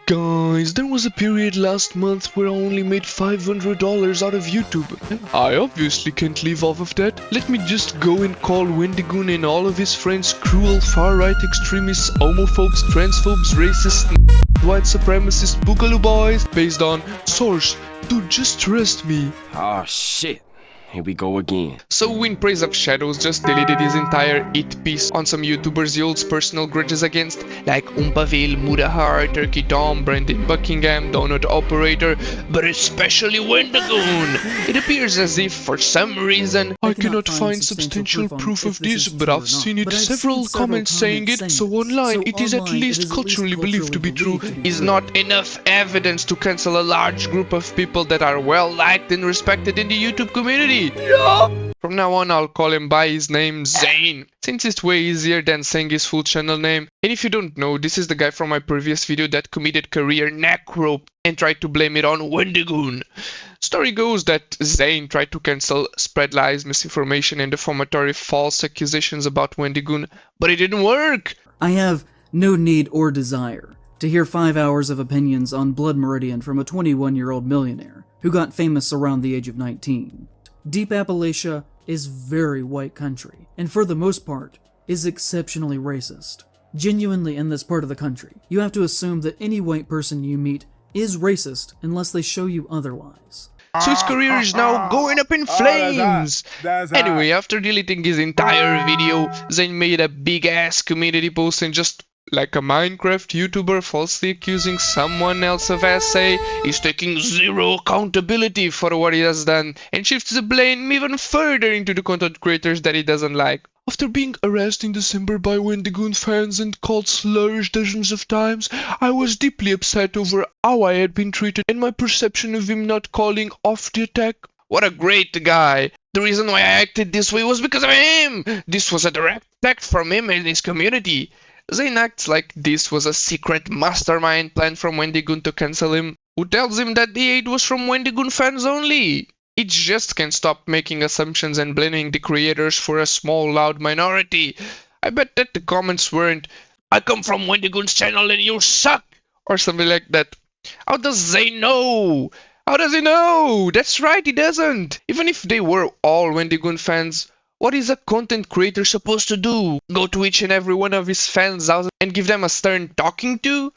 Guys, there was a period last month where I only made $500 out of YouTube. I obviously can't live off of that. Let me just go and call Wendigoon and all of his friends cruel, far-right extremists, homophobes, transphobes, racists, white supremacists, boogaloo boys, based on source. Dude, just trust me. Oh shit. Here we go again. So in Praise of Shadows just deleted his entire it piece on some YouTubers he holds personal grudges against, like Umpaville, Mudahar, Turkey Tom, Brandon Buckingham, Donut Operator, but especially Wendigoon. It appears as if, for some reason, I cannot find substantial proof of this, but I've seen it several comments saying it, so online it is at least culturally believed to be true, is not enough evidence to cancel a large group of people that are well liked and respected in the YouTube community. From now on, I'll call him by his name, Zane, since it's way easier than saying his full channel name. And if you don't know, this is the guy from my previous video that committed career necro and tried to blame it on Wendigoon. Story goes that Zane tried to cancel, spread lies, misinformation, and defamatory false accusations about Wendigoon, but it didn't work. I have no need or desire to hear 5 hours of opinions on Blood Meridian from a 21-year-old millionaire who got famous around the age of 19. Deep Appalachia is very white country, and for the most part, is exceptionally racist. Genuinely in this part of the country, you have to assume that any white person you meet is racist unless they show you otherwise. So his career is now going up in flames. Anyway, after deleting his entire video, Zane made a big ass community post and just like a Minecraft YouTuber falsely accusing someone else of SA, he's taking zero accountability for what he has done and shifts the blame even further into the content creators that he doesn't like. After being harassed in December by Wendigoon fans and called slurs dozens of times, I was deeply upset over how I had been treated and my perception of him not calling off the attack. What a great guy. The reason why I acted this way was because of him. This was a direct attack from him and his community. Zane acts like this was a secret mastermind plan from Wendigoon to cancel him. Who tells him that the aid was from Wendigoon fans only? He just can't stop making assumptions and blaming the creators for a small loud minority. I bet that the comments weren't, I come from Wendigoon's channel and you suck, or something like that. How does Zane know? How does he know? That's right, he doesn't. Even if they were all Wendigoon fans, what is a content creator supposed to do? Go to each and every one of his fans' houses and give them a stern talking to?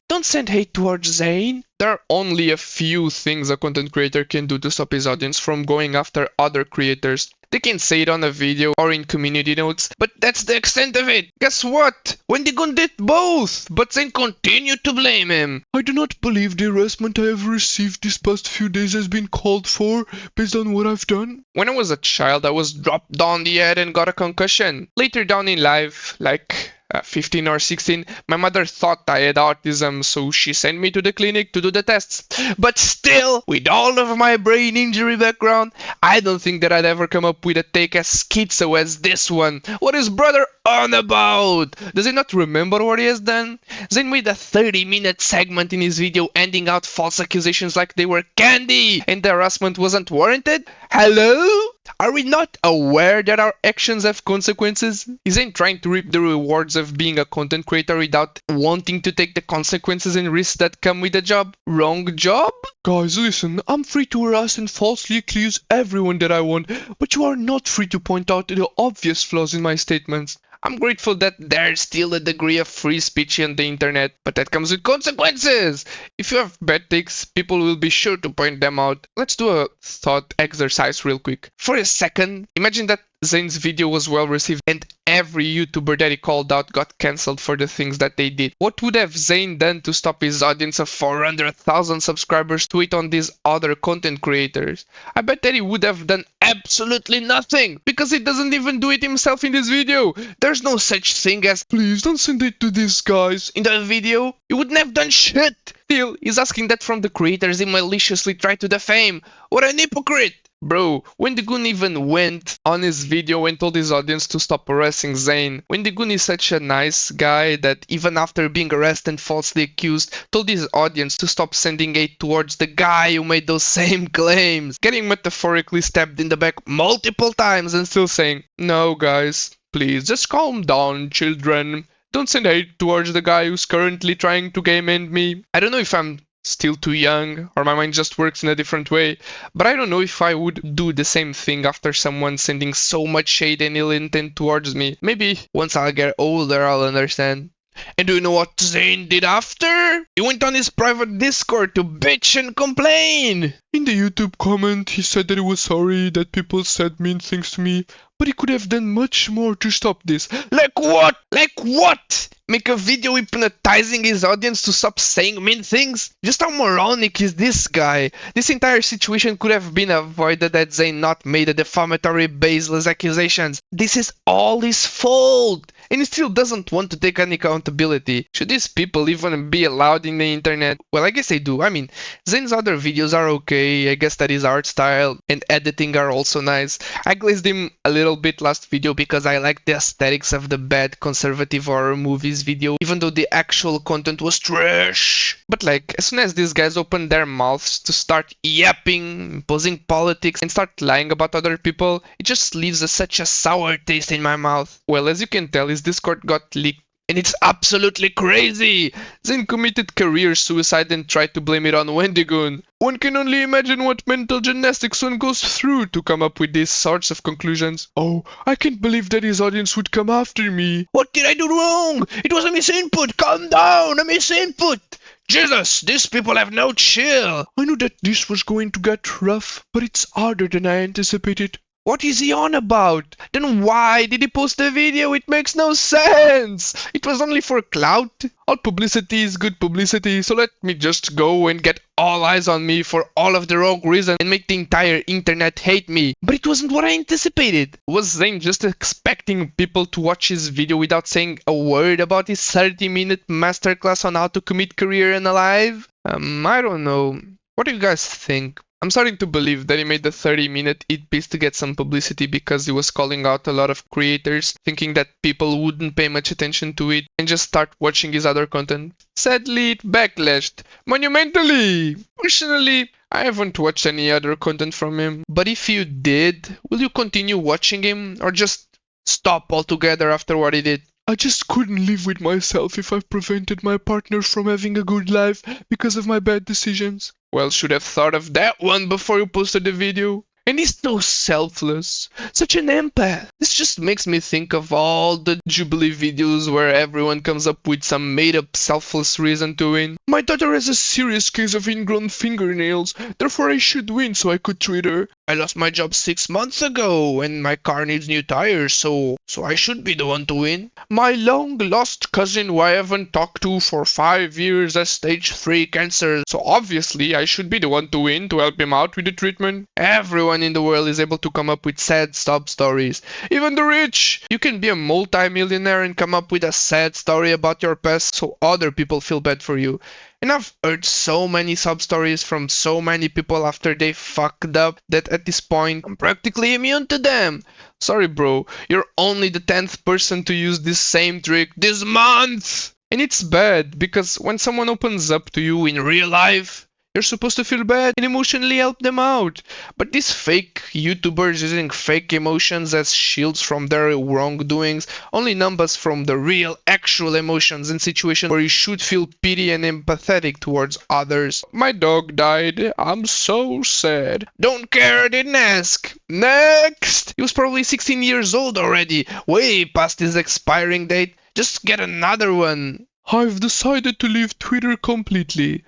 Don't send hate towards Zane. There are only a few things a content creator can do to stop his audience from going after other creators. They can say it on a video or in community notes, but that's the extent of it. Guess what? Wendigoon did both, but Zane continued to blame him. I do not believe the harassment I have received these past few days has been called for based on what I've done. When I was a child, I was dropped on the head and got a concussion. Later down in life, like 15 or 16, my mother thought I had autism, so she sent me to the clinic to do the tests. But still, with all of my brain injury background, I don't think that I'd ever come up with a take as schizo as this one. What is brother on about? Does he not remember what he has done? Zane made a 30-minute segment in his video ending out false accusations like they were candy and the harassment wasn't warranted? Hello? Are we not aware that our actions have consequences? Is Zane trying to reap the rewards of being a content creator without wanting to take the consequences and risks that come with the job? Wrong job? Guys, listen, I'm free to harass and falsely accuse everyone that I want, but you are not free to point out the obvious flaws in my statements. I'm grateful that there's still a degree of free speech on the internet, but that comes with consequences. If you have bad takes, people will be sure to point them out. Let's do a thought exercise real quick. For a second, imagine that Zane's video was well received and every YouTuber that he called out got cancelled for the things that they did. What would have Zane done to stop his audience of 400,000 subscribers to hate on these other content creators? I bet that he would have done absolutely nothing, because he doesn't even do it himself in this video. There's no such thing as, please don't send it to these guys. In the video, he wouldn't have done shit. Still, he's asking that from the creators he maliciously tried to defame. What an hypocrite! Bro, Wendigoon even went on his video and told his audience to stop harassing Zane. Wendigoon is such a nice guy that even after being arrested and falsely accused, told his audience to stop sending hate towards the guy who made those same claims. Getting metaphorically stabbed in the back multiple times and still saying, no guys, please just calm down, children. Don't send hate towards the guy who's currently trying to game end me. I don't know if I'm still too young or my mind just works in a different way, but I don't know if I would do the same thing after someone sending so much hate and ill intent towards me. Maybe once I get older I'll understand. And do you know what Zane did after? He went on his private Discord to bitch and complain. In the YouTube comment, he said that he was sorry that people said mean things to me, but he could have done much more to stop this. Like what? Like what? Make a video hypnotizing his audience to stop saying mean things? Just how moronic is this guy? This entire situation could have been avoided had Zane not made a defamatory, baseless accusations. This is all his fault, and he still doesn't want to take any accountability. Should these people even be allowed in the internet? Well, I guess they do. I mean, Zane's other videos are okay. I guess that his art style and editing are also nice. I glazed him a little bit last video because I like the aesthetics of the bad conservative horror movies video, even though the actual content was trash. But like, as soon as these guys open their mouths to start yapping, imposing politics, and start lying about other people, it just leaves such a sour taste in my mouth. Well, as you can tell, his Discord got leaked, and it's absolutely crazy! Zane committed career suicide and tried to blame it on Wendigoon. One can only imagine what mental gymnastics one goes through to come up with these sorts of conclusions. Oh, I can't believe that his audience would come after me. What did I do wrong? It was a misinput! Calm down! A misinput! Jesus, these people have no chill! I knew that this was going to get rough, but it's harder than I anticipated. What is he on about? Then why did he post the video? It makes no sense! It was only for clout. All publicity is good publicity, so let me just go and get all eyes on me for all of the wrong reasons and make the entire internet hate me. But it wasn't what I anticipated. Was Zane just expecting people to watch his video without saying a word about his 30-minute masterclass on how to commit career unalive? I don't know. What do you guys think? I'm starting to believe that he made the 30-minute hit piece to get some publicity because he was calling out a lot of creators, thinking that people wouldn't pay much attention to it and just start watching his other content. Sadly, it backlashed monumentally. Personally, I haven't watched any other content from him, but if you did, will you continue watching him or just stop altogether after what he did? I just couldn't live with myself if I've prevented my partner from having a good life because of my bad decisions. Well, should have thought of that one before you posted the video. And he's so selfless, such an empath. This just makes me think of all the Jubilee videos where everyone comes up with some made-up selfless reason to win. My daughter has a serious case of ingrown fingernails, therefore I should win so I could treat her. I lost my job 6 months ago and my car needs new tires, so I should be the one to win. My long-lost cousin who I haven't talked to for 5 years has stage 3 cancer, so obviously I should be the one to win to help him out with the treatment. Everyone in the world is able to come up with sad sob stories. Even the rich! You can be a multi-millionaire and come up with a sad story about your past so other people feel bad for you. And I've heard so many sob stories from so many people after they fucked up that at this point I'm practically immune to them. Sorry bro, you're only the 10th person to use this same trick this month! And it's bad because when someone opens up to you in real life, you're supposed to feel bad and emotionally help them out. But these fake YouTubers using fake emotions as shields from their wrongdoings only numb us from the real, actual emotions in situations where you should feel pity and empathetic towards others. My dog died. I'm so sad. Don't care, didn't ask. Next! He was probably 16 years old already, way past his expiring date. Just get another one. I've decided to leave Twitter completely.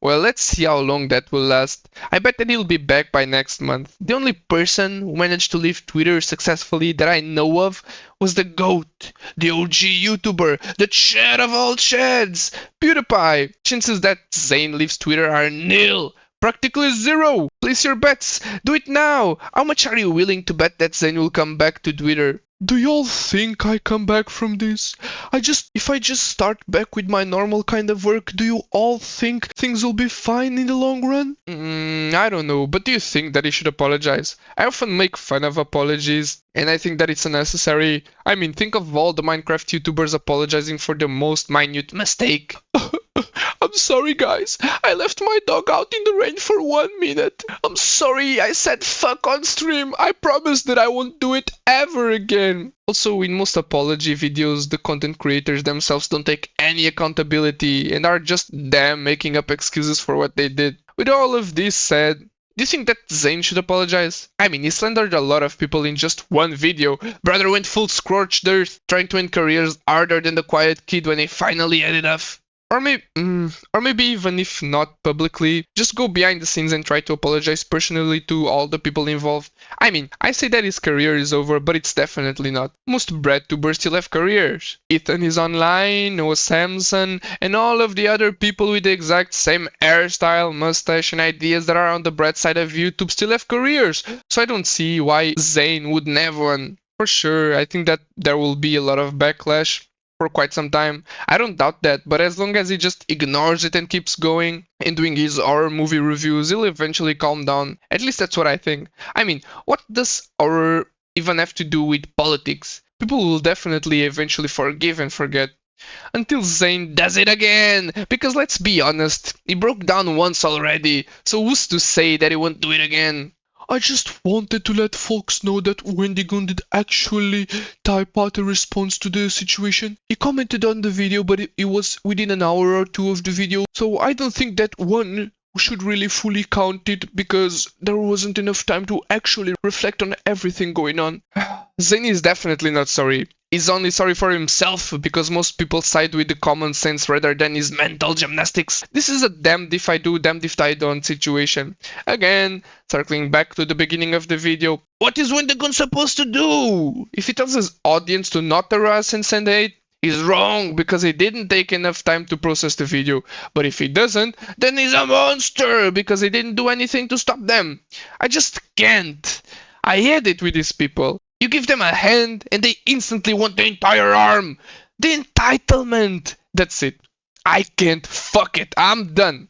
Well, let's see how long that will last. I bet that he'll be back by next month. The only person who managed to leave Twitter successfully that I know of was the GOAT, the OG YouTuber, the Chad of all Chads, PewDiePie. Chances that Zane leaves Twitter are nil. Practically zero. Place your bets. Do it now. How much are you willing to bet that Zane will come back to Twitter? Do y'all think I come back from this? If I just start back with my normal kind of work, do you all think things will be fine in the long run? I don't know, but do you think that he should apologize? I often make fun of apologies, and I think that it's unnecessary. I mean, think of all the Minecraft YouTubers apologizing for the most minute mistake. I'm sorry guys, I left my dog out in the rain for 1 minute. I'm sorry I said fuck on stream. I promise that I won't do it ever again. Also, in most apology videos, the content creators themselves don't take any accountability and are just them making up excuses for what they did. With all of this said, do you think that Zane should apologize? I mean, he slandered a lot of people in just one video. Brother went full scorched earth, trying to end careers harder than the quiet kid when he finally had enough. Or maybe even if not publicly, just go behind the scenes and try to apologize personally to all the people involved. I mean, I say that his career is over, but it's definitely not. Most BreadTubers still have careers. Ethan is online, Noah Samson, and all of the other people with the exact same hairstyle, mustache, and ideas that are on the Bread side of YouTube still have careers. So I don't see why Zane wouldn't have one. For sure, I think that there will be a lot of backlash for quite some time. I don't doubt that, but as long as he just ignores it and keeps going and doing his horror movie reviews, he'll eventually calm down. At least that's what I think. I mean, what does horror even have to do with politics? People will definitely eventually forgive and forget. Until Zane does it again! Because let's be honest, he broke down once already, so who's to say that he won't do it again? I just wanted to let folks know that Wendigo did actually type out a response to the situation. He commented on the video, but it was within an hour or two of the video, so I don't think that one should really fully count it because there wasn't enough time to actually reflect on everything going on. Zane is definitely not sorry. He's only sorry for himself because most people side with the common sense rather than his mental gymnastics. This is a damned if I do, damned if I don't situation. Again, circling back to the beginning of the video, what is Wendigo supposed to do? If he tells his audience to not harass and send hate, he's wrong because he didn't take enough time to process the video. But if he doesn't, then he's a monster because he didn't do anything to stop them. I just can't. I hate it with these people. You give them a hand and they instantly want the entire arm. The entitlement. That's it. I can't. Fuck it. I'm done.